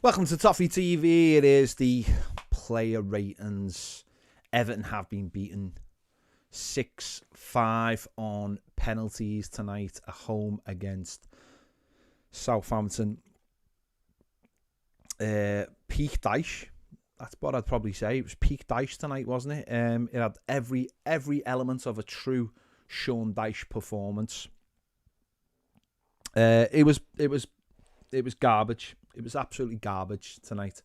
Welcome to Toffee TV. It is the player ratings. Everton have been beaten 6-5 on penalties tonight at home against Southampton. Peak Dyche. That's what I'd probably say. It was peak Dyche tonight, wasn't it? It had every element of a true Sean Dyche performance. It was garbage. It was absolutely garbage tonight.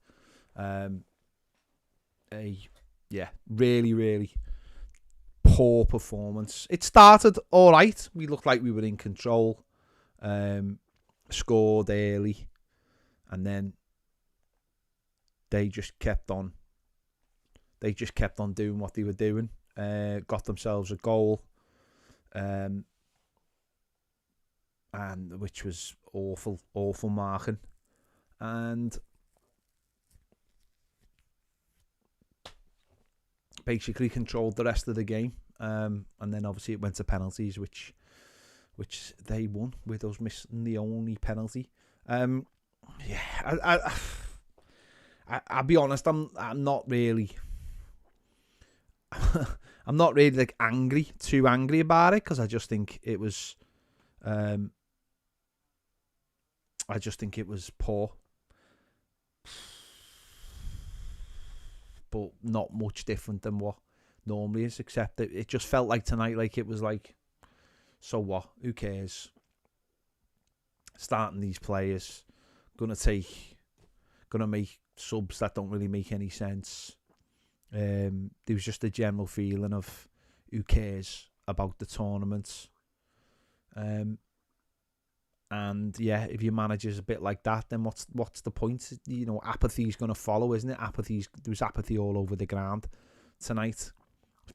Really poor performance. It started all right. We looked like we were in control. Scored early, and then they just kept on. They just kept on doing what they were doing. Got themselves a goal, and which was awful marking. And basically controlled the rest of the game. And then obviously it went to penalties, which they won with us missing the only penalty. I'll be honest. I'm not really. I'm not really too angry about it, because I just think it was. I just think it was poor. But not much different than what normally is, except that it just felt like tonight, like it was like, so what? Who cares? Starting these players, gonna make subs that don't really make any sense. There was just a general feeling of who cares about the tournaments. And yeah, if your manager's a bit like that, then what's the point? You know, apathy's going to follow, isn't it? There was apathy all over the ground tonight.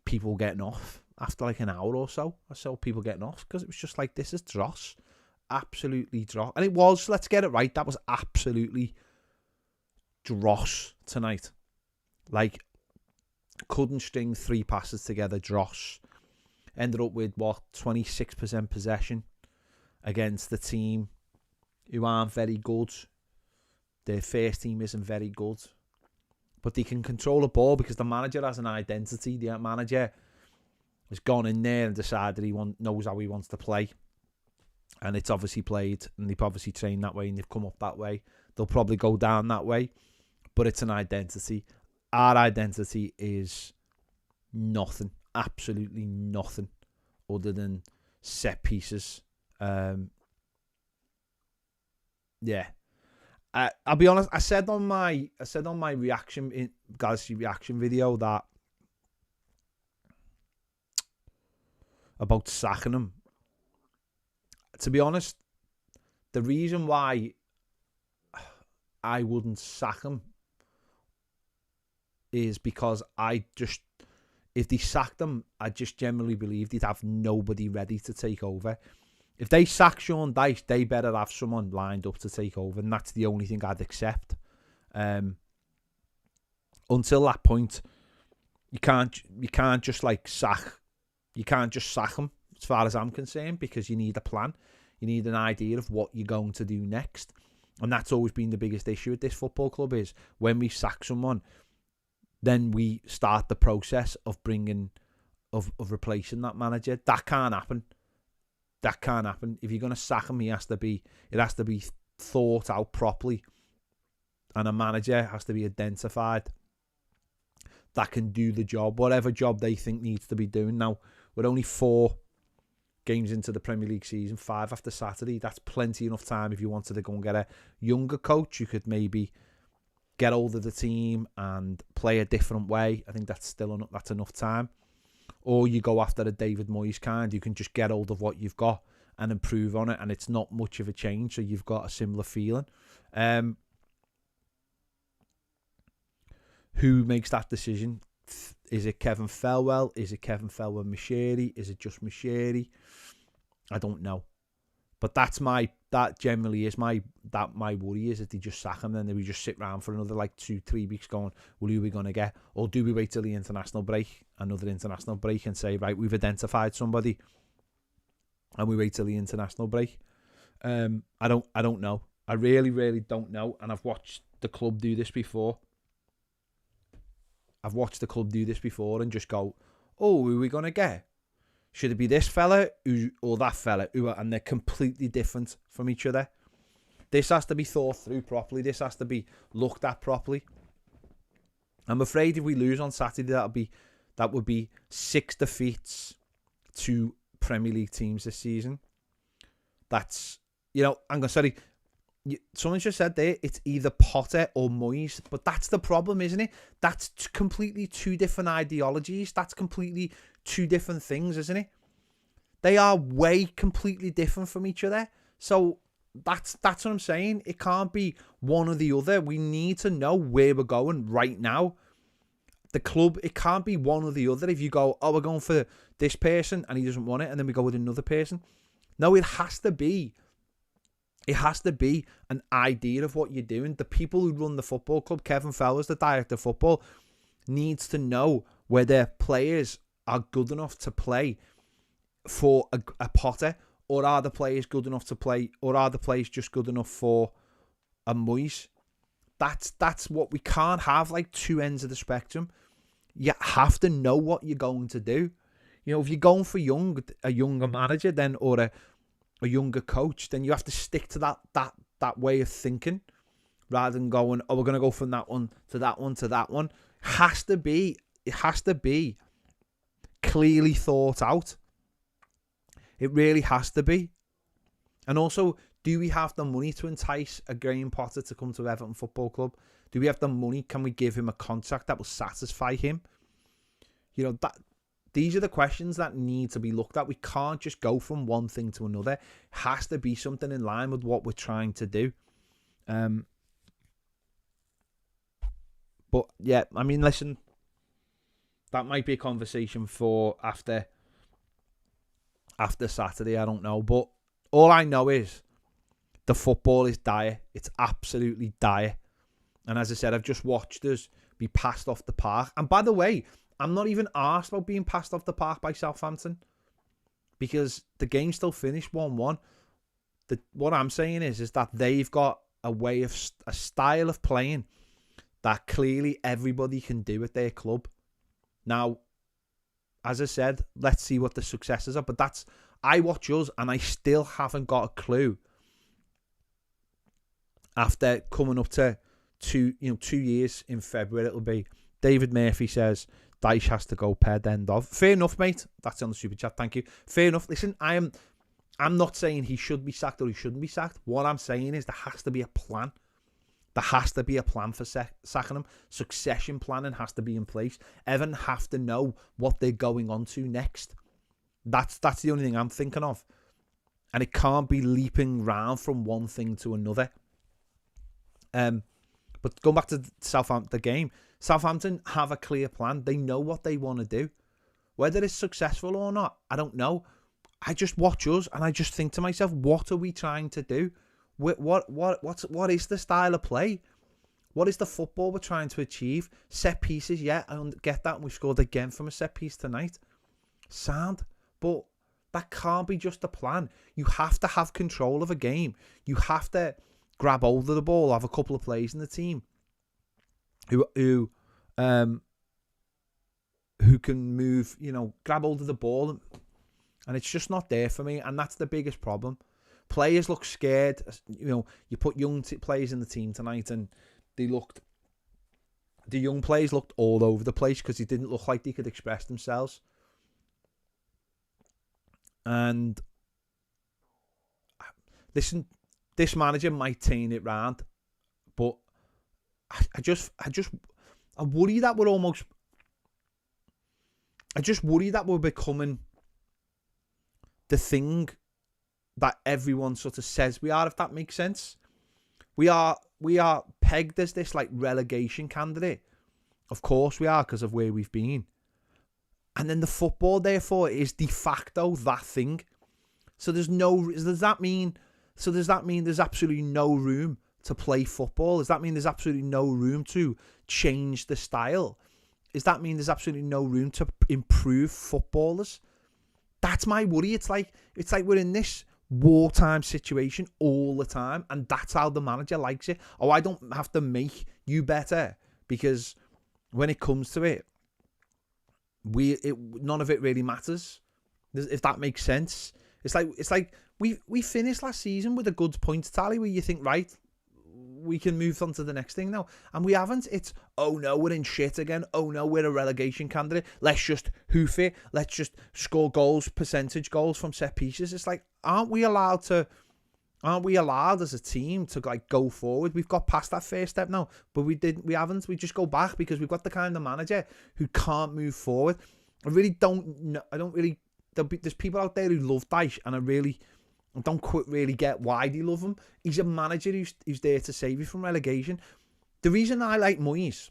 People getting off after like an hour or so. I saw people getting off because it was just like, this is dross. Absolutely dross. And it was, let's get it right, that was absolutely dross tonight. Like, couldn't string 3 passes together, dross. Ended up with, 26% possession against the team who aren't very good. Their first team isn't very good, but they can control the ball because the manager has an identity. The manager has gone in there and decided he knows how he wants to play, and it's obviously played, and they've obviously trained that way, and they've come up that way. They'll probably go down that way, but it's an identity. Our identity is nothing, absolutely nothing, other than set pieces. I'll be honest. I said on my reaction in Galaxy reaction video that about sacking him. To be honest, the reason why I wouldn't sack him is because if they sacked him, I just generally believe they'd have nobody ready to take over. If they sack Sean Dyche, they better have someone lined up to take over, and that's the only thing I'd accept. Until that point, you can't just like sack. You can't just sack him, as far as I'm concerned, because you need a plan. You need an idea of what you're going to do next, and that's always been the biggest issue with this football club. Is when we sack someone, then we start the process of replacing that manager. That can't happen. That can't happen. If you're going to sack him, it has to be thought out properly. And a manager has to be identified that can do the job, whatever job they think needs to be doing. Now, we're only 4 games into the Premier League season, 5 after Saturday. That's plenty enough time if you wanted to go and get a younger coach. You could maybe get hold of the team and play a different way. I think that's enough time. Or you go after a David Moyes kind. You can just get hold of what you've got and improve on it, and it's not much of a change, so you've got a similar feeling. Who makes that decision? Is it Kevin Felwell? Is it Kevin Felwell Mashiri? Is it just Mashiri? I don't know. But that generally is my worry, is that they just sack him and then we just sit around for another 2-3 weeks going, well, who are we going to get? Or do we wait till the another international break, and say, right, we've identified somebody, and we wait till the international break? I don't know. I really, really don't know. And I've watched the club do this before. And just go, oh, who are we going to get? Should it be this fella or that fella? And they're completely different from each other. This has to be thought through properly. This has to be looked at properly. I'm afraid if we lose on Saturday, that would be 6 defeats to Premier League teams this season. That's, sorry, someone just said there, it's either Potter or Moyes, but that's the problem, isn't it? That's completely two different ideologies. That's completely two different things, isn't it? They are way completely different from each other. So that's what I'm saying. It can't be one or the other. We need to know where we're going right now. The club, it can't be one or the other. If you go, oh, we're going for this person and he doesn't want it, and then we go with another person. No, it has to be an idea of what you're doing. The people who run the football club, Kevin Fellers, the director of football, needs to know whether players are good enough to play for a Potter, or are the players good enough to play, or are the players just good enough for a Moyes. That's what we can't have, like two ends of the spectrum. You have to know what you're going to do. If you're going for a younger manager then, or a younger coach, then you have to stick to that way of thinking, rather than going, oh, we're going to go from that one to that one to that one. It has to be clearly thought out. It really has to be. And also, do we have the money to entice a Graham Potter to come to Everton Football Club? Do we have the money? Can we give him a contract that will satisfy him? These are the questions that need to be looked at. We can't just go from one thing to another. It has to be something in line with what we're trying to do. But yeah, I mean, listen, that might be a conversation for after Saturday. I don't know. But all I know is the football is dire. It's absolutely dire. And as I said, I've just watched us be passed off the park. And by the way, I'm not even arsed about being passed off the park by Southampton, because the game still finished 1-1. What I'm saying is that they've got a style of playing that clearly everybody can do at their club. Now, as I said, let's see what the successes are. But I watch us and I still haven't got a clue. After coming up to 2 years in February, it'll be. David Murphy says Dyche has to go per the end of. Fair enough, mate. That's on the super chat. Thank you. Fair enough. Listen, I'm not saying he should be sacked or he shouldn't be sacked. What I'm saying is there has to be a plan. There has to be a plan for sacking him. Succession planning has to be in place. Everton have to know what they're going on to next. That's the only thing I'm thinking of. And it can't be leaping round from one thing to another. But going back to the game, Southampton have a clear plan. They know what they want to do. Whether it's successful or not, I don't know. I just watch us and I just think to myself, what are we trying to do? What is the style of play? What is the football we're trying to achieve? Set pieces, yeah, I don't get that. We scored again from a set piece tonight. Sound. But that can't be just a plan. You have to have control of a game. You have to grab hold of the ball, have a couple of players in the team who can move, grab hold of the ball, and it's just not there for me, and that's the biggest problem. Players look scared. You put young players in the team tonight, and the young players looked all over the place because they didn't look like they could express themselves. And listen, this manager might turn it round, but I worry that we're almost. I just worry that we're becoming the thing that everyone sort of says we are, if that makes sense. We are pegged as this like relegation candidate. Of course we are, because of where we've been. And then the football, therefore, is de facto that thing. So does that mean there's absolutely no room to play football? Does that mean there's absolutely no room to change the style? Does that mean there's absolutely no room to improve footballers? That's my worry. It's like we're in this wartime situation all the time, and that's how the manager likes it. Oh, I don't have to make you better, because when it comes to it, none of it really matters, if that makes sense. It's like we finished last season with a good points tally where you think, right, we can move on to the next thing now, and we haven't. It's, oh no, we're in shit again. Oh no, we're a relegation candidate. Let's just hoof it. Let's just score goals, percentage goals from set pieces. It's like, aren't we allowed as a team to like go forward? We've got past that first step now, but we haven't. We just go back because we've got the kind of manager who can't move forward. There's people out there who love Dyche, and I don't quite really get why they love him. He's a manager who's there to save you from relegation. The reason I like Moyes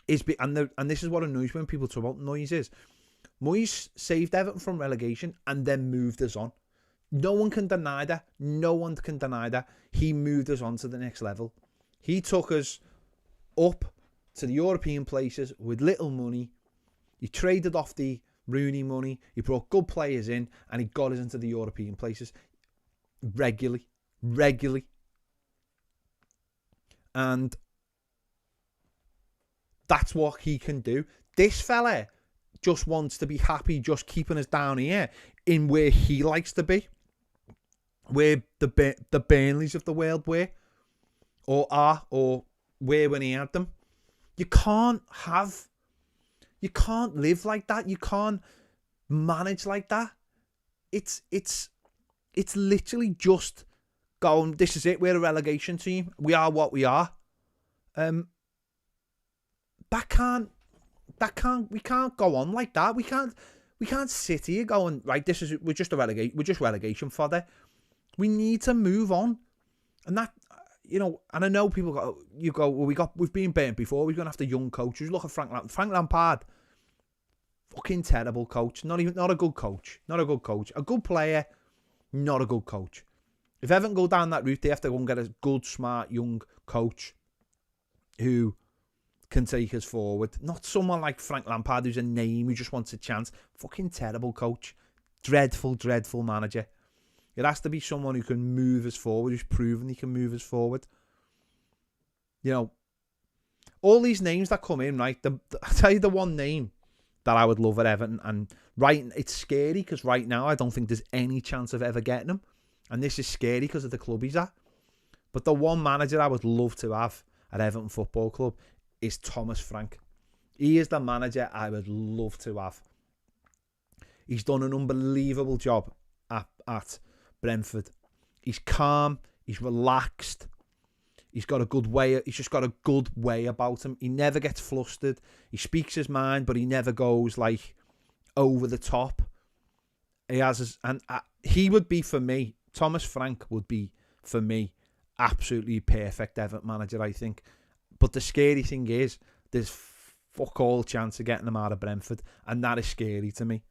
is, and this is what annoys me when people talk about Moyes, is Moyes saved Everton from relegation and then moved us on. No one can deny that. No one can deny that. He moved us on to the next level. He took us up to the European places with little money. He traded off the Rooney money. He brought good players in, and he got us into the European places regularly. And that's what he can do. This fella just wants to be happy just keeping us down here in where he likes to be, where the Burnleys of the world were, or are, or were when he had them. You can't live like that. You can't manage like that. It's literally just going, this is it, we're a relegation team. We are what we are. We can't go on like that. We can't sit here going, right, we're just relegation fodder. We need to move on. And that, and I know people go, well, we've been burnt before. We're going after young coaches. Look at Frank Lampard. Fucking terrible coach. Not a good coach. Not a good coach. A good player, not a good coach. If Everton go down that route, they have to go and get a good, smart, young coach who can take us forward. Not someone like Frank Lampard, who's a name, who just wants a chance. Fucking terrible coach. Dreadful, dreadful manager. It has to be someone who can move us forward, who's proven he can move us forward. All these names that come in, right? I'll tell you the one name that I would love at Everton, and it's scary because right now I don't think there's any chance of ever getting him, and this is scary because of the club he's at. But the one manager I would love to have at Everton Football Club is Thomas Frank. He is the manager I would love to have. He's done an unbelievable job at Brentford. He's calm. He's relaxed. He's got a good way. He's just got a good way about him. He never gets flustered. He speaks his mind, but he never goes like over the top. He would be, for me, Thomas Frank would be, for me, absolutely perfect Everton manager, I think. But the scary thing is, there's fuck all chance of getting him out of Brentford, and that is scary to me.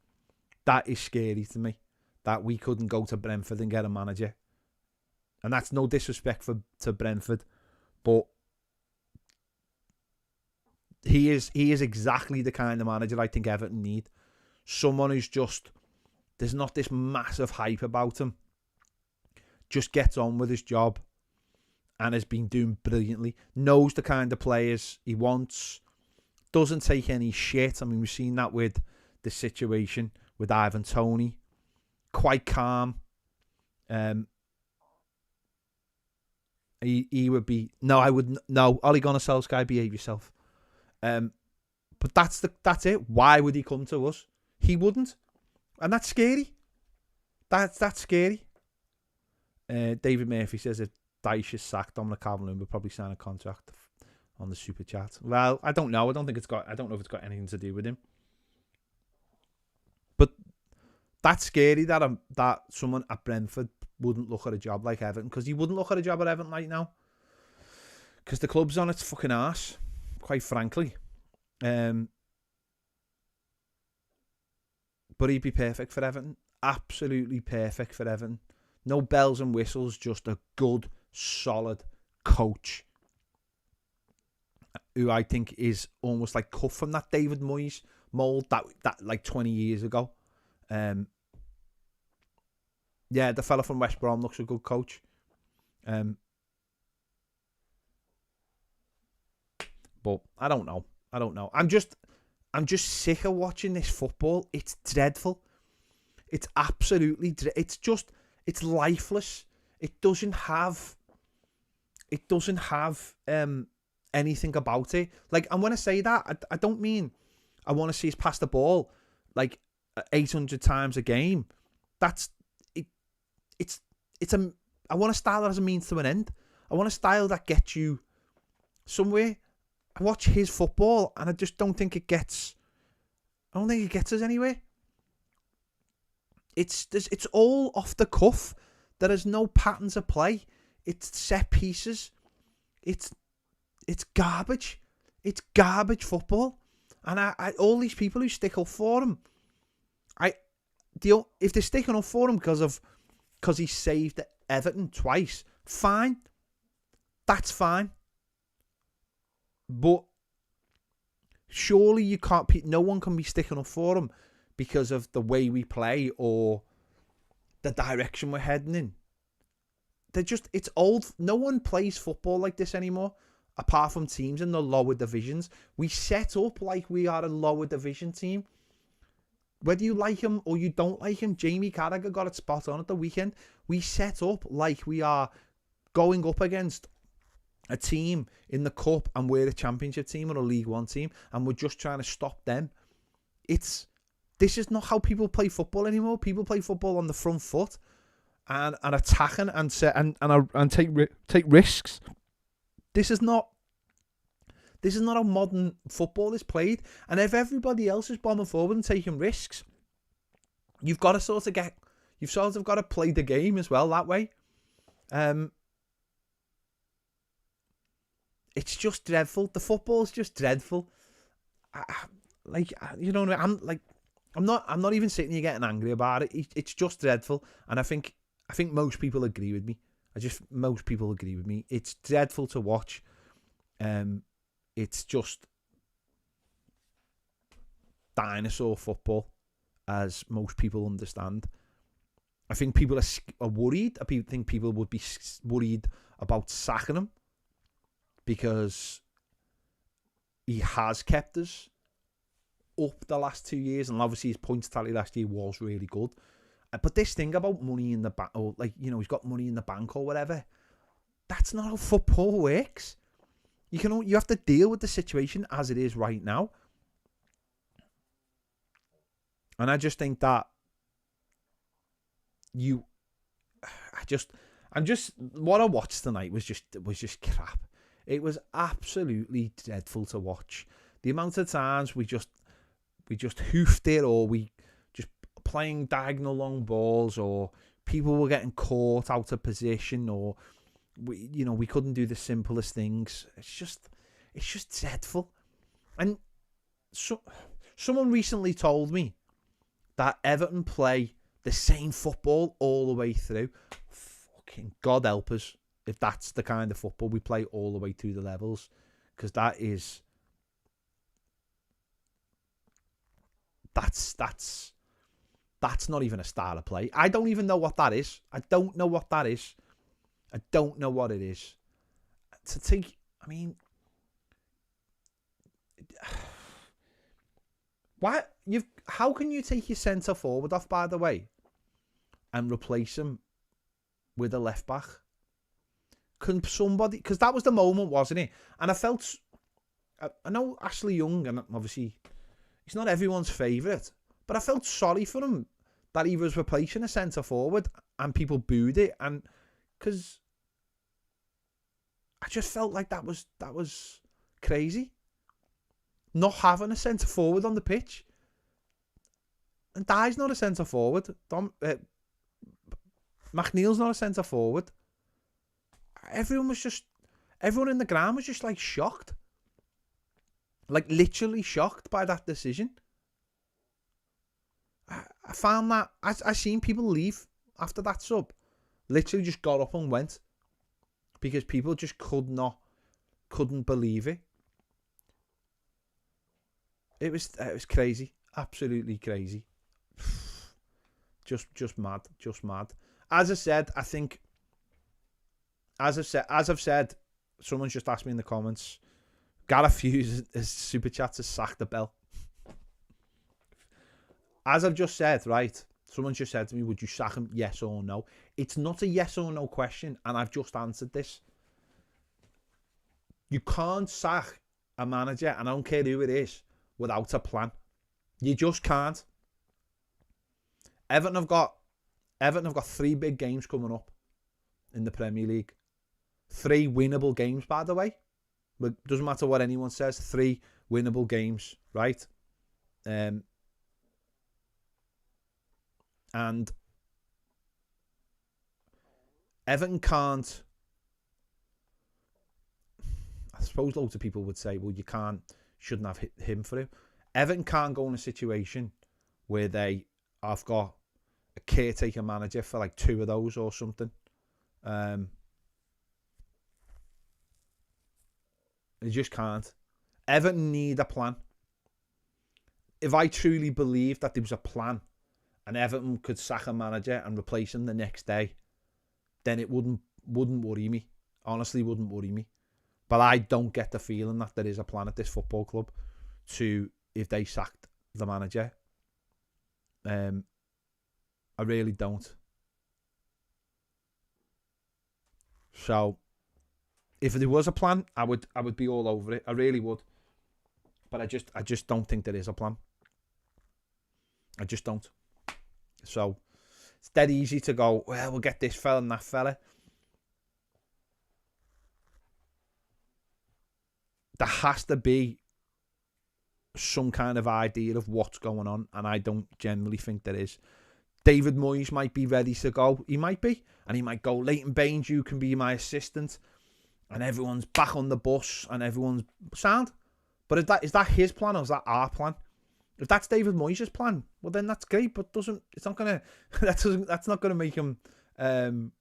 That is scary to me, that we couldn't go to Brentford and get a manager. And that's no disrespect to Brentford, but he is exactly the kind of manager I think Everton need. Someone who's just, there's not this massive hype about him. Just gets on with his job and has been doing brilliantly. Knows the kind of players he wants. Doesn't take any shit. I mean, we've seen that with the situation with Ivan Toney. Quite calm. He would be, Ole Gunnar Solskjaer, behave yourself. But that's it. Why would he come to us? He wouldn't, and that's scary. That's scary. David Murphy says if Dyche is sacked, Dominic Calvert-Lewin will probably sign a contract on the super chat. Well, I don't know. I don't know if it's got anything to do with him. But that's scary that someone at Brentford wouldn't look at a job like Everton, because he wouldn't look at a job at Everton right now, because the club's on its fucking arse, quite frankly. But he'd be perfect for Everton. Absolutely perfect for Everton. No bells and whistles, just a good, solid coach who I think is almost like cut from that David Moyes mould that like 20 years ago. Yeah, the fella from West Brom looks a good coach. But I don't know. I'm just sick of watching this football. It's dreadful. It's absolutely it's lifeless. It doesn't have anything about it. Like, and when I say that, I don't mean I want to see us pass the ball like 800 times a game. That's it. I want a style that has a means to an end. I want a style that gets you somewhere. I watch his football and I just don't think it gets. I don't think it gets us anywhere. It's all off the cuff. There is no patterns of play. It's set pieces. It's garbage. It's garbage football. And I all these people who stick up for him, if they're sticking up for him because he saved Everton twice, fine. That's fine. But surely you can't. No one can be sticking up for him because of the way we play or the direction we're heading in. It's old. No one plays football like this anymore, apart from teams in the lower divisions. We set up like we are a lower division team. Whether you like him or you don't like him, Jamie Carragher got it spot on at the weekend. We set up like we are going up against a team in the cup and we're a championship team or a League One team and we're just trying to stop them. This is not how people play football anymore. People play football on the front foot and attacking and take risks. This is not how modern football is played. And if everybody else is bombing forward and taking risks, you've got to play the game as well that way. It's just dreadful. The football's just dreadful. I'm not even sitting here getting angry about it. It's just dreadful, and I think most people agree with me. Most people agree with me. It's dreadful to watch. It's just dinosaur football, as most people understand. I think people are worried. I think people would be worried about sacking him because he has kept us up the last 2 years, and obviously his points tally last year was really good. But this thing about money in the bank, or he's got money in the bank or whatever, that's not how football works. You have to deal with the situation as it is right now. And I just think that what I watched tonight was just crap. It was absolutely dreadful to watch. The amount of times we just hoofed it, or we just playing diagonal long balls, or people were getting caught out of position, or we couldn't do the simplest things. It's just dreadful. And someone recently told me that Everton play the same football all the way through. Fucking God help us if that's the kind of football we play all the way through the levels, because that's not even a style of play. I don't even know what that is. I don't know what it is. How can you take your centre forward off, by the way, and replace him with a left back? Can somebody, because that was the moment, wasn't it? And I know Ashley Young, and obviously he's not everyone's favourite, but I felt sorry for him that he was replacing a centre forward and people booed it, and because I just felt like that was crazy, not having a centre forward on the pitch. And Dye's not a centre forward. McNeil's not a centre forward. Everyone in the ground was just like shocked. Like literally shocked by that decision. I found that I seen people leave after that sub. Literally just got up and went. Because people just couldn't believe it. It was crazy. Absolutely crazy. Just mad. As I said, I think, as I've said, someone's just asked me in the comments, Gareth Hughes' super chat to sack the bell. As I've just said, right, someone just said to me, would you sack him, yes or no? It's not a yes or no question, and I've just answered this. You can't sack a manager, and I don't care who it is, without a plan. You just can't. Everton have got 3 big games coming up in the Premier League. 3 winnable games, by the way. But doesn't matter what anyone says. 3 winnable games, right? And Everton can't. I suppose loads of people would say, well, shouldn't have hit him for him. Everton can't go in a situation where they have got a caretaker manager for like 2 of those or something. They just can't. Everton need a plan. If I truly believed that there was a plan and Everton could sack a manager and replace him the next day, then it wouldn't worry me. Honestly, wouldn't worry me. But I don't get the feeling that there is a plan at this football club if they sacked the manager. I really don't. So, if there was a plan, I would be all over it. I really would. But I just don't think there is a plan. I just don't. So, it's dead easy to go, well, we'll get this fella and that fella. There has to be some kind of idea of what's going on, and I don't generally think there is. David Moyes might be ready to go. He might be. And he might go, Leighton Baines, you can be my assistant. And everyone's back on the bus and everyone's sound. But is that his plan or is that our plan? If that's David Moyes' plan, well then that's great, but that's not gonna make him the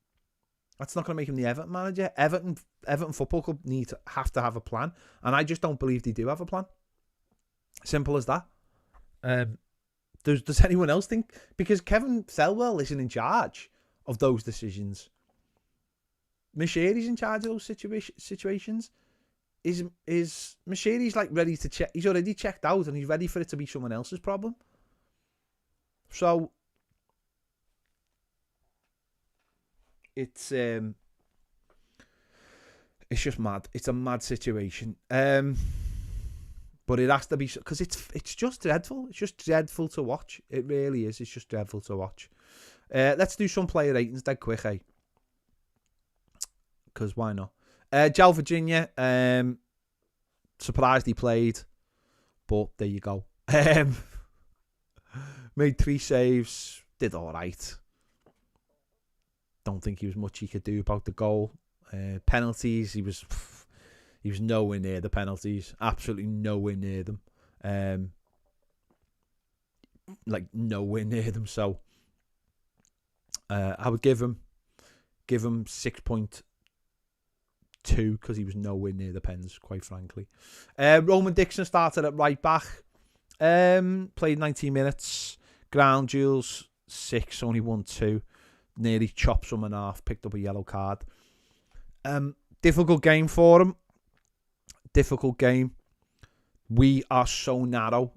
Everton manager. Everton Football Club have to have a plan. And I just don't believe they do have a plan. Simple as that. Does anyone else think? Because Kevin Thelwell isn't in charge of those decisions. Mashiri's in charge of those situations. Is Mashiri's like ready to check? He's already checked out and he's ready for it to be someone else's problem. So it's just mad. It's a mad situation. But it has to be, because it's just dreadful. It's just dreadful to watch. It really is. It's just dreadful to watch. Let's do some player ratings dead quick, eh? Because why not? Joe Virginia, surprised he played, but there you go. Made 3 saves, did all right. Don't think he was much he could do about the goal. Penalties, he was nowhere near the penalties. Absolutely nowhere near them. Like nowhere near them. So I would give him 6.2 because he was nowhere near the pens, quite frankly. Roman Dixon started at right back. Played 19 minutes. Ground duels 6, only won 2. Nearly chopped someone off. Picked up a yellow card. Difficult game for him. Difficult game. We are so narrow,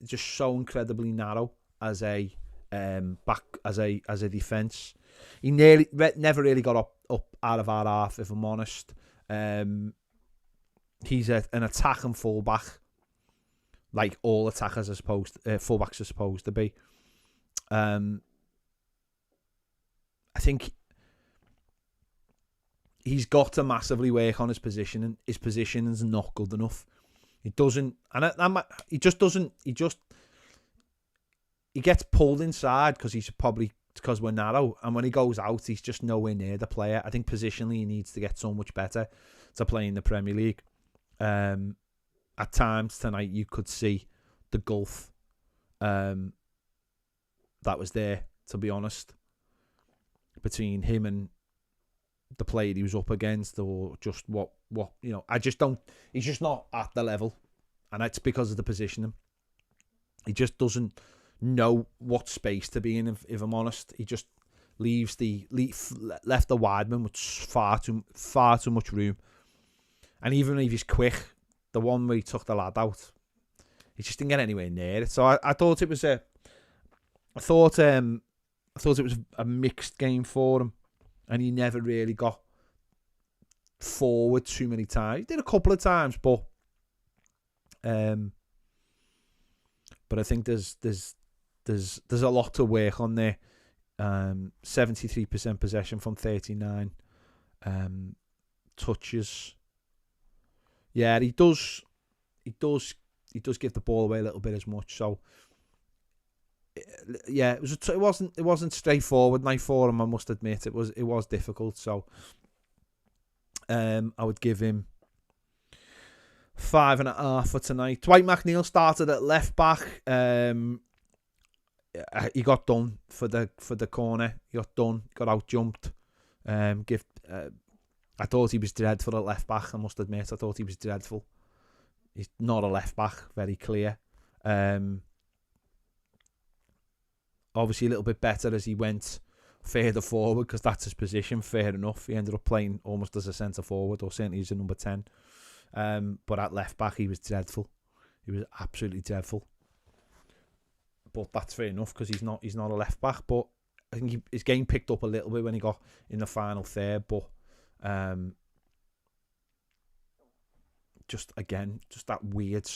just so incredibly narrow as a defence. He never really got up out of our half, if I'm honest. He's an attacking fullback, like all attackers are fullbacks are supposed to be. I think he's got to massively work on his positioning. His positioning's not good enough. He doesn't, and he gets pulled inside because we're narrow, and when he goes out, he's just nowhere near the player. I think positionally he needs to get so much better to play in the Premier League. At times tonight, you could see the gulf that was there, to be honest, between him and the player he was up against, or just what I just don't. He's just not at the level, and it's because of the positioning. He just doesn't know what space to be in. If I'm honest, left the wideman with far too much room. And even if he's quick, the one where he took the lad out, he just didn't get anywhere near it. So I thought it was it was a mixed game for him, and he never really got forward too many times. He did a couple of times, but I think there's a lot to work on there. 73% possession from 39 touches. Yeah, he does give the ball away a little bit as much. So yeah, it wasn't straightforward night for him, I must admit. It was difficult. So I would give him 5.5 for tonight. Dwight McNeil started at left back. He got done for the corner. He got out jumped. I thought he was dreadful at left back. I must admit, I thought he was dreadful. He's not a left back, very clear. Obviously a little bit better as he went further forward, because that's his position. Fair enough. He ended up playing almost as a centre forward, or certainly as a number 10. But at left back, he was dreadful. He was absolutely dreadful. But that's fair enough, because he's not a left back. But I think his game picked up a little bit when he got in the final third. But just that weird.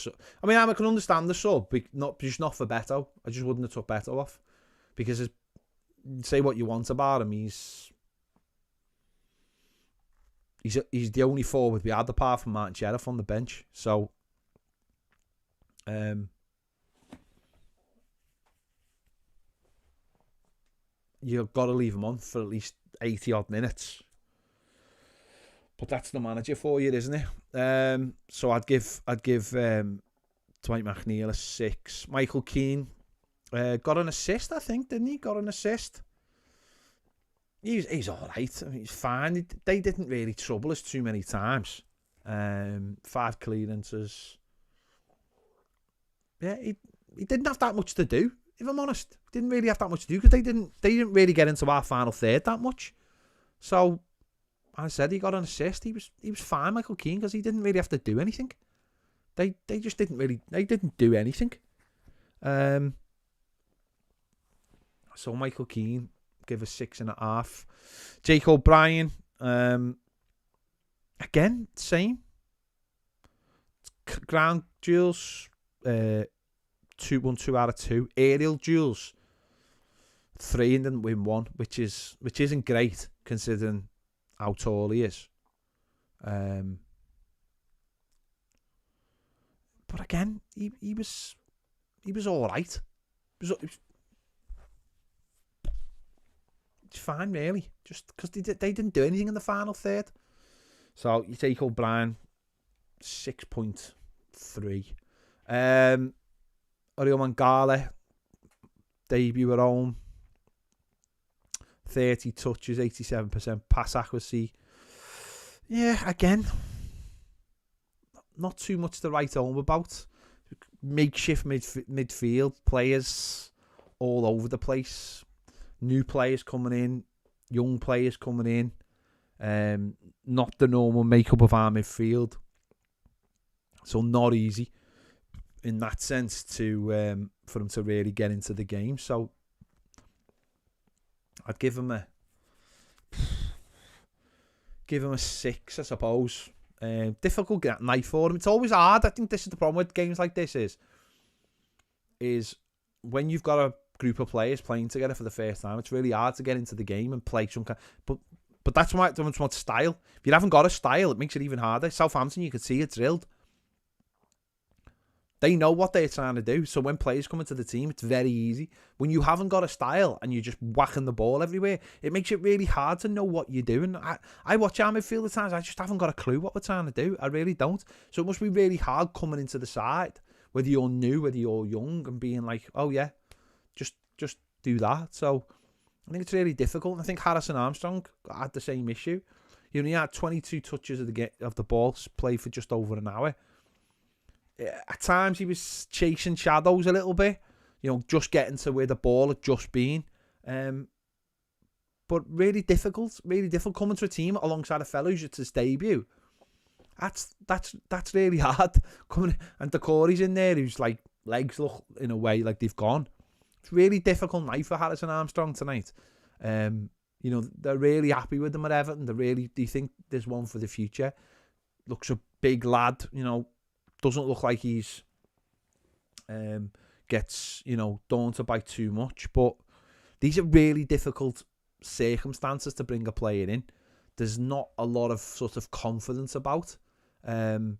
I mean, I can understand the sub, not for Beto. I just wouldn't have took Beto off, because say what you want about him, he's the only forward we had apart from Martin Sheriff on the bench. So you've got to leave him on for at least 80 odd minutes. But that's the manager for you, isn't it? So I'd give Dwight McNeil a 6. Michael Keane got an assist, I think, didn't he? Got an assist. He's all right. I mean, he's fine. They didn't really trouble us too many times. 5 clearances. Yeah, he didn't have that much to do, if I'm honest. Didn't really have that much to do, because they didn't really get into our final third that much. So I said he got an assist. He was fine, Michael Keane, because he didn't really have to do anything. They just didn't do anything. So Michael Keane, give a 6.5. Jake O'Brien, again, same. Ground duels, 2 out of 2. Aerial duels, 3 and didn't win 1, which isn't great considering how tall he is. But again, he was all right. It's fine, really. Just because they didn't do anything in the final third. So you take O'Brien, 6.3. Oriol Mangala, debut at home. 30 touches, 87% pass accuracy. Yeah, again, not too much to write home about. Makeshift midfield players all over the place. New players coming in, young players coming in. Not the normal makeup of our midfield. So not easy in that sense to for them to really get into the game. So I'd give him a 6, I suppose. Difficult night for him. It's always hard. I think this is the problem with games like this is when you've got a group of players playing together for the first time, it's really hard to get into the game and play some kind. But that's why everyone's wants style. If you haven't got a style, it makes it even harder. Southampton, you can see it drilled. They know what they're trying to do. So when players come into the team, it's very easy. When you haven't got a style and you're just whacking the ball everywhere, it makes it really hard to know what you're doing. I watch our midfield at times, I just haven't got a clue what we're trying to do. I really don't. So it must be really hard coming into the side, whether you're new, whether you're young, and being like, oh yeah, just do that. So I think it's really difficult. And I think Harrison Armstrong had the same issue. He only had 22 touches of the ball, played for just over an hour. At times he was chasing shadows a little bit, just getting to where the ball had just been. but really difficult coming to a team alongside a fellow who's it's his debut. That's really hard. Coming and Decore's in there, who's like legs look in a way like they've gone. It's really difficult night for Harrison Armstrong tonight. You know, they're really happy with him at Everton. They think there's one for the future. Looks a big lad, you know, doesn't look like he's gets, you know, daunted by too much. But these are really difficult circumstances to bring a player in. There's not a lot of sort of confidence about. And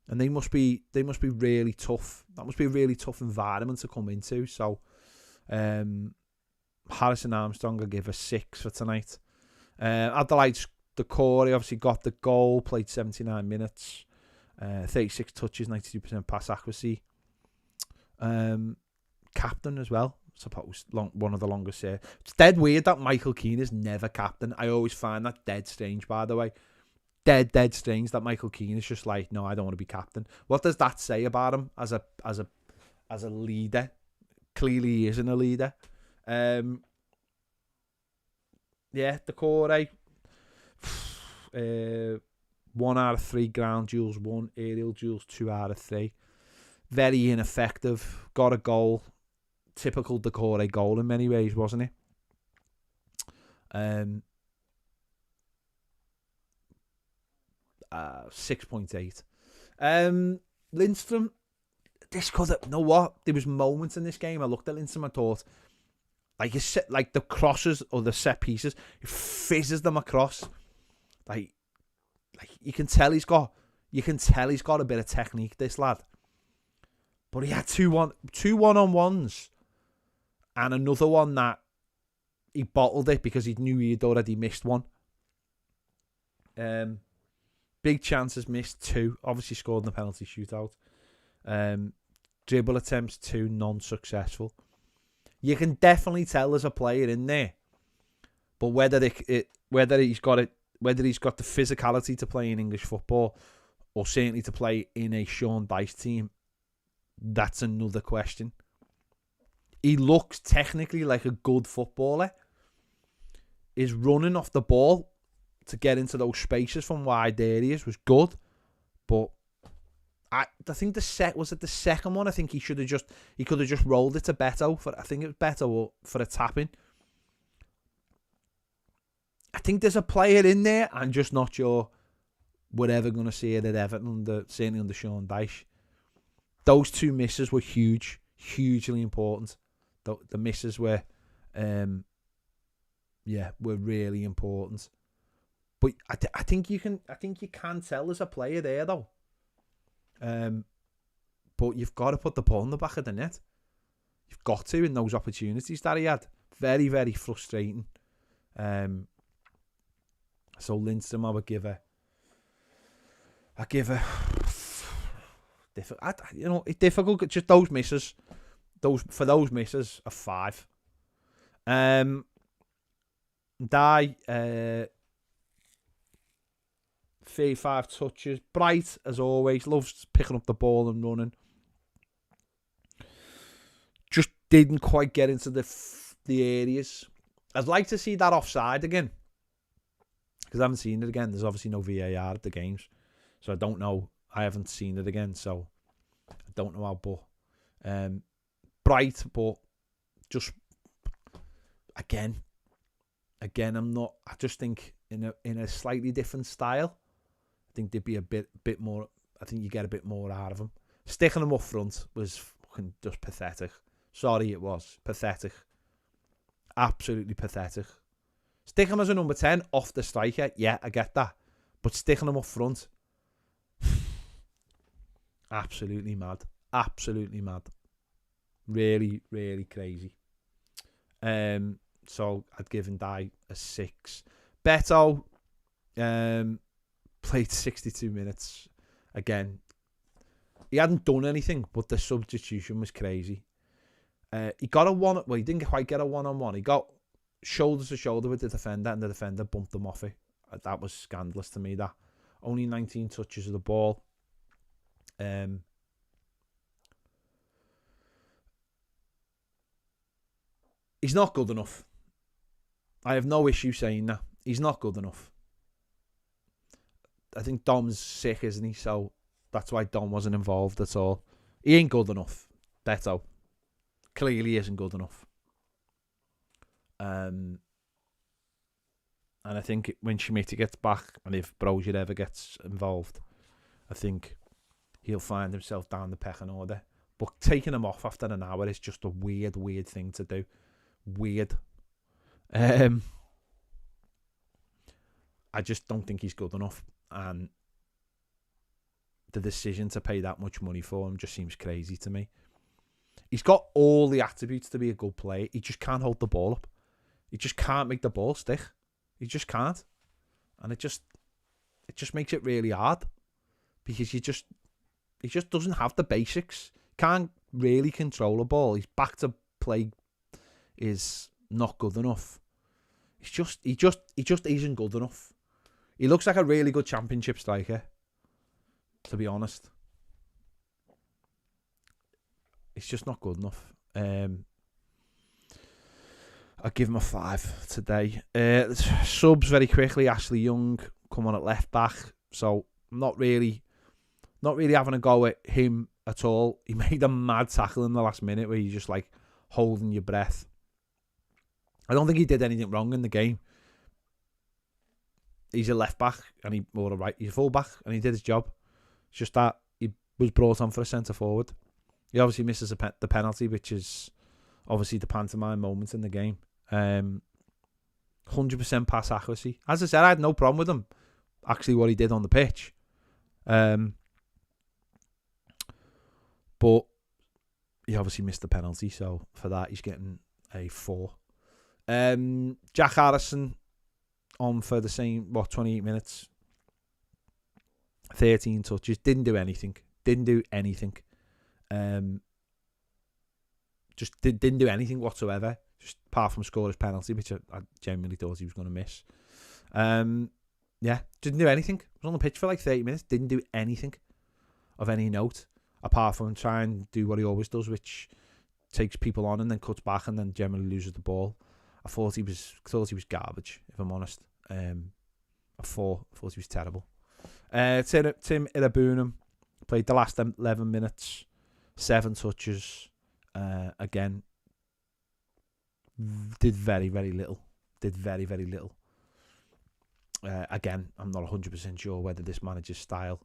they must be really tough. That must be a really tough environment to come into. So Harrison Armstrong, I give a 6 for tonight. Adelaide's Decore obviously got the goal, played 79 minutes, 36 touches, 92% pass accuracy. Captain as well, suppose one of the longest here. It's dead weird that Michael Keane is never captain. I always find that dead strange, by the way. Dead strange that Michael Keane is just like, no, I don't want to be captain. What does that say about him as a leader? Clearly he isn't a leader. Yeah, Decore. 1 out of 3 ground duels, 1 aerial duels, 2 out of 3. Very ineffective. Got a goal. Typical Decore goal in many ways, wasn't it? 6.8. Lindstrom. This could have, you know what? There was moments in this game I looked at Lindstrom and thought, like the crosses or the set pieces, he fizzes them across. Like you can tell he's got a bit of technique, this lad. But he had two one-on-ones and another one that he bottled it because he knew he'd already missed one. Big chances missed, 2. Obviously scored in the penalty shootout. Dribble attempts, 2, non-successful. You can definitely tell there's a player in there, but whether he's got the physicality to play in English football, or certainly to play in a Sean Dyche team, that's another question. He looks technically like a good footballer. His running off the ball to get into those spaces from wide areas was good, but I think the second one. I think he could have just rolled it to Beto I think it was Beto for a tapping. I think there's a player in there. I'm just not sure we're ever going to see it at Everton, certainly under Sean Dyche. Those 2 misses were hugely important. The misses were, were really important. But I think you can tell there's a player there though. But you've got to put the ball in the back of the net. You've got to in those opportunities that he had. Very, very frustrating. So Lindstrom, I give a difficult. It's difficult. Just those misses. Those misses, a 5. Die. 35 touches. Bright as always. Loves picking up the ball and running. Just didn't quite get into the areas. I'd like to see that offside again, because I haven't seen it again. There's obviously no VAR at the games, so I don't know. I haven't seen it again, so I don't know how. But Bright, but just again, I'm not. I just think in a slightly different style, I think there'd be a bit more. I think you get a bit more out of him. Sticking him up front was fucking just pathetic. Sorry, it was pathetic. Absolutely pathetic. Sticking him as a number 10 off the striker, yeah, I get that. But sticking him up front, absolutely mad. Absolutely mad. Really, really crazy. So I'd give Ndai a 6. Beto played 62 minutes. Again, he hadn't done anything, but the substitution was crazy. He got a one. Well, he didn't quite get a one-on-one. He got shoulder to shoulder with the defender, and the defender bumped him off it. That was scandalous to me. That only 19 touches of the ball. He's not good enough. I have no issue saying that. He's not good enough. I think Dom's sick, isn't he? So that's why Dom wasn't involved at all. He ain't good enough. Beto. Clearly isn't good enough. And I think when Schmidt gets back, and if Brozier ever gets involved, I think he'll find himself down the pecking order. But taking him off after an hour is just a weird thing to do. Weird. I just don't think he's good enough. And the decision to pay that much money for him just seems crazy to me. He's got all the attributes to be a good player. He just can't hold the ball up. He just can't make the ball stick. He just can't. And it just makes it really hard. Because he just doesn't have the basics. Can't really control a ball. His back to play is not good enough. He just isn't good enough. He looks like a really good championship striker, to be honest. It's just not good enough. I'll give him a 5 today. Subs very quickly. Ashley Young come on at left back, so not really having a go at him at all. He made a mad tackle in the last minute where you're just like holding your breath. I don't think he did anything wrong in the game. He's a left back and he's a full back and he did his job. It's just that he was brought on for a centre forward. He obviously misses the penalty, which is obviously the pantomime moment in the game. 100% pass accuracy. As I said, I had no problem with him. Actually, what he did on the pitch. But he obviously missed the penalty, so for that he's getting a 4. Jack Harrison on for the same 28 minutes, 13 touches, didn't do anything. Didn't do anything whatsoever, just apart from score his penalty, which I genuinely thought he was going to miss. Didn't do anything. Was on the pitch for like 30 minutes, didn't do anything of any note apart from try and do what he always does, which takes people on and then cuts back and then generally loses the ball. I thought he was garbage, if I'm honest. A 4. I thought he was terrible. Tim Irabunum played the last 11 minutes, 7 touches. Again, did very, very little. Again, I'm not 100% sure whether this manager's style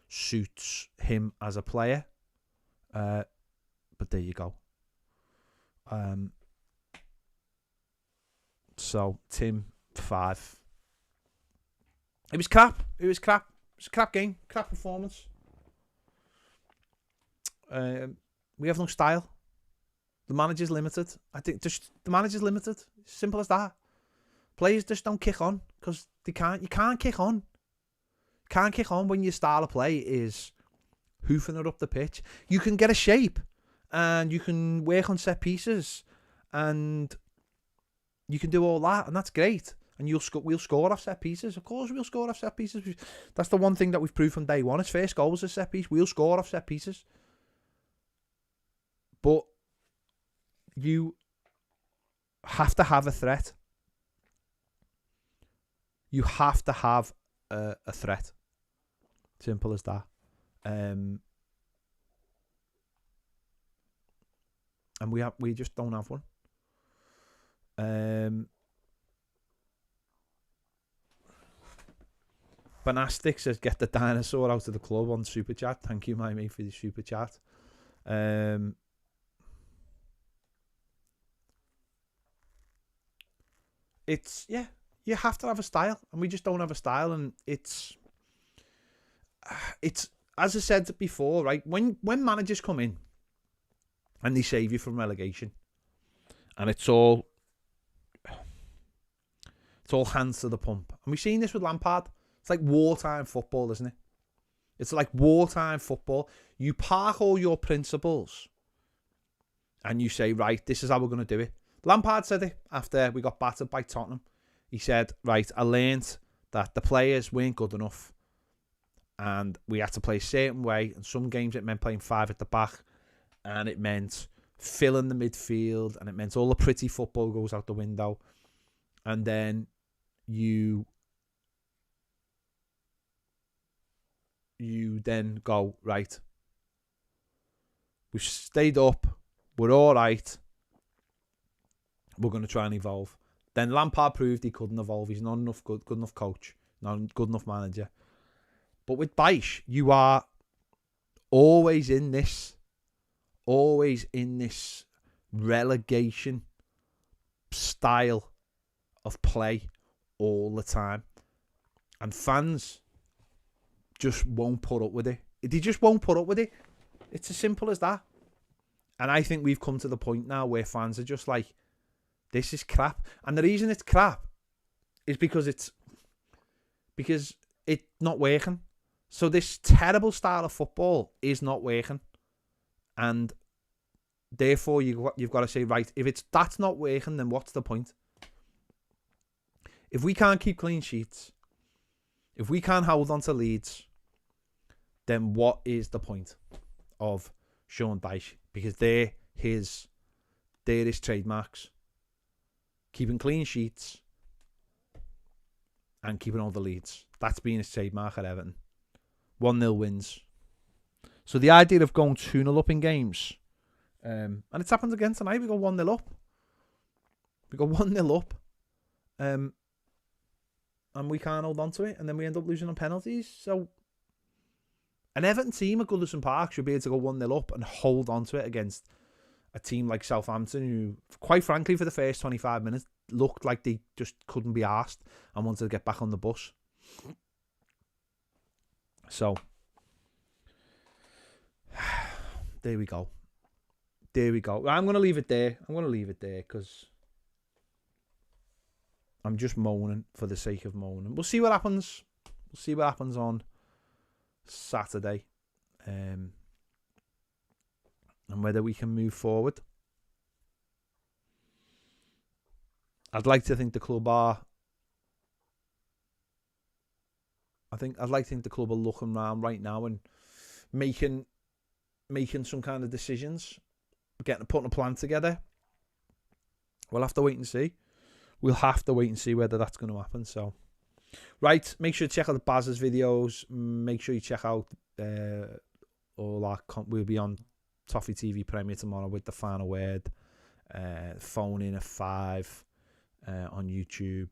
suits him as a player. But there you go. So, Tim, 5. It was crap. It was a crap game. Crap performance. We have no style. The manager's limited. I think just the manager's limited. Simple as that. Players just don't kick on because they can't. You can't kick on. Can't kick on when your style of play is hoofing it up the pitch. You can get a shape and you can work on set pieces and you can do all that, and that's great. And we'll score off set pieces. Of course we'll score off set pieces. That's the one thing that we've proved from day one. His first goal was a set piece. We'll score off set pieces. But you have to have a threat. You have to have a threat. Simple as that. And we just don't have one. Banastic says, get the dinosaur out of the club on Super Chat. Thank you, my mate, for the Super Chat. It's, you have to have a style, and we just don't have a style, and it's as I said before, right? When managers come in and they save you from relegation, and it's all hands to the pump, and we've seen this with Lampard. It's like wartime football, isn't it? It's like wartime football. You park all your principles and you say, right, this is how we're going to do it. Lampard said it after we got battered by Tottenham. He said, right, I learned that the players weren't good enough and we had to play a certain way. And some games it meant playing 5 at the back, and it meant filling the midfield, and it meant all the pretty football goes out the window. and then you then go, right, we've stayed up, we're all right, we're going to try and evolve. Then Lampard proved he couldn't evolve. He's not enough good enough coach, not good enough manager. But with Dyche, you are always in this relegation style of play all the time. And fans just won't put up with it. They just won't put up with it. It's as simple as that. And I think we've come to the point now where fans are just like, this is crap. And the reason it's crap is because it's not working. So this terrible style of football is not working. And therefore you've got to say, right, if that's not working, then what's the point? If we can't keep clean sheets, if we can't hold on to leads, then what is the point of Sean Dyche? Because they're his trademarks. Keeping clean sheets and keeping all the leads. That's been his trademark at Everton. 1-0 wins. So the idea of going 2-0 up in games, and it's happened again tonight. We go 1-0 up. We go 1-0 up. And we can't hold on to it. And then we end up losing on penalties. So an Everton team at Goodison Park should be able to go 1-0 up and hold on to it against a team like Southampton, who, quite frankly, for the first 25 minutes, looked like they just couldn't be arsed and wanted to get back on the bus. So, there we go. I'm going to leave it there. Because I'm just moaning for the sake of moaning. We'll see what happens. On Saturday. And whether we can move forward. I'd like to think the club are looking around right now and making some kind of decisions, putting a plan together. We'll have to wait and see. Whether that's going to happen. So, right, make sure to check out the Baz's videos. Make sure you check out all our. We'll be on Toffee TV Premier tomorrow with the final word. Phone in at 5 on YouTube.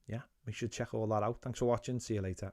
Yeah, make sure to check all that out. Thanks for watching. See you later.